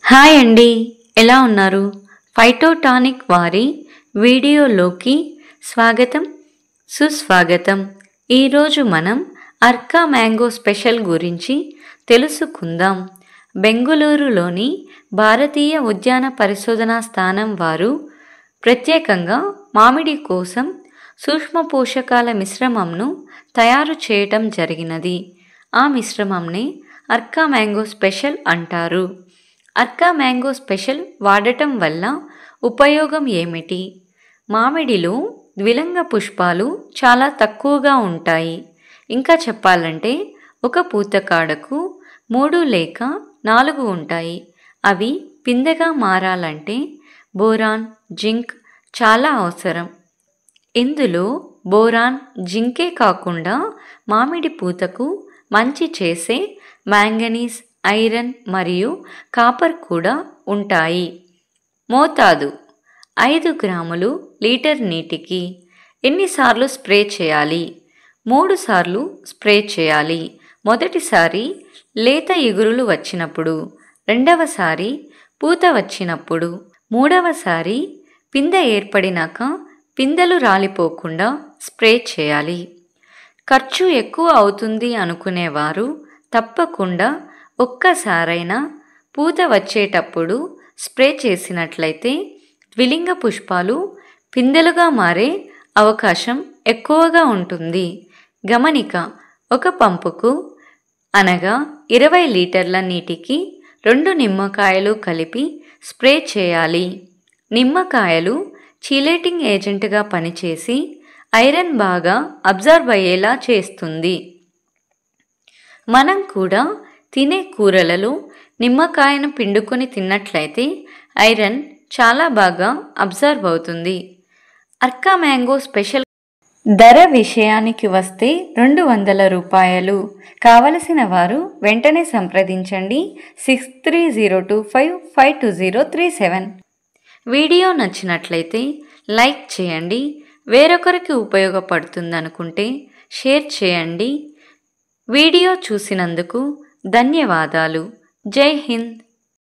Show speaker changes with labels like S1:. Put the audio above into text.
S1: Hi అండి, ఎలా ఉన్నారు? ఫైటోటానిక్ వారి వీడియోలోకి స్వాగతం, సుస్వాగతం. ఈరోజు మనం అర్కా మ్యాంగో స్పెషల్ గురించి తెలుసుకుందాం. బెంగుళూరులోని భారతీయ ఉద్యాన పరిశోధనా స్థానం వారు ప్రత్యేకంగా మామిడి కోసం సూక్ష్మ పోషకాల మిశ్రమంను తయారు చేయటం జరిగినది. ఆ మిశ్రమంని అర్కా మ్యాంగో స్పెషల్ అంటారు. అర్కా మ్యాంగో స్పెషల్ వాడటం వల్ల ఉపయోగం ఏమిటి? మామిడిలో ద్విలింగ పుష్పాలు చాలా తక్కువగా ఉంటాయి. ఇంకా చెప్పాలంటే ఒక పూతకాడకు 3 లేక 4 ఉంటాయి. అవి పిందెగా మారాలంటే బోరాన్, జింక్ చాలా అవసరం. ఇందులో బోరాన్, జింకే కాకుండా మామిడి పూతకు మంచి చేసే మ్యాంగనీస్, ఐరన్ మరియు కాపర్ కూడా ఉంటాయి. మోతాదు 5 గ్రాములు లీటర్ నీటికి. ఎన్నిసార్లు స్ప్రే చేయాలి? 3 సార్లు స్ప్రే చేయాలి. మొదటిసారి లేత ఇగురులు వచ్చినప్పుడు, రెండవసారి పూత వచ్చినప్పుడు, మూడవసారి పిందె ఏర్పడినాక పిందెలు రాలిపోకుండా స్ప్రే చేయాలి. ఖర్చు ఎక్కువ అవుతుంది అనుకునేవారు తప్పకుండా ఒక్కసారైనా పూత వచ్చేటప్పుడు స్ప్రే చేసినట్లయితే ద్విలింగ పుష్పాలు పిందెలుగా మారే అవకాశం ఎక్కువగా ఉంటుంది. గమనిక: ఒక పంపుకు అనగా 20 లీటర్ల నీటికి 2 నిమ్మకాయలు కలిపి స్ప్రే చేయాలి. నిమ్మకాయలు చీలేటింగ్ ఏజెంట్గా పనిచేసి ఐరన్ బాగా అబ్జర్వ్ అయ్యేలా చేస్తుంది. మనం కూడా తినే కూరలలో నిమ్మకాయను పిండుకొని తిన్నట్లయితే ఐరన్ చాలా బాగా అబ్జర్వ్ అవుతుంది. అర్కా మ్యాంగో స్పెషల్ ధర విషయానికి వస్తే 200 రూపాయలు. కావలసిన వారు వెంటనే సంప్రదించండి 6302552037. వీడియో నచ్చినట్లయితే లైక్ చేయండి. వేరొకరికి ఉపయోగపడుతుందనుకుంటే షేర్ చేయండి. వీడియో చూసినందుకు ధన్యవాదాలు. జై హింద్.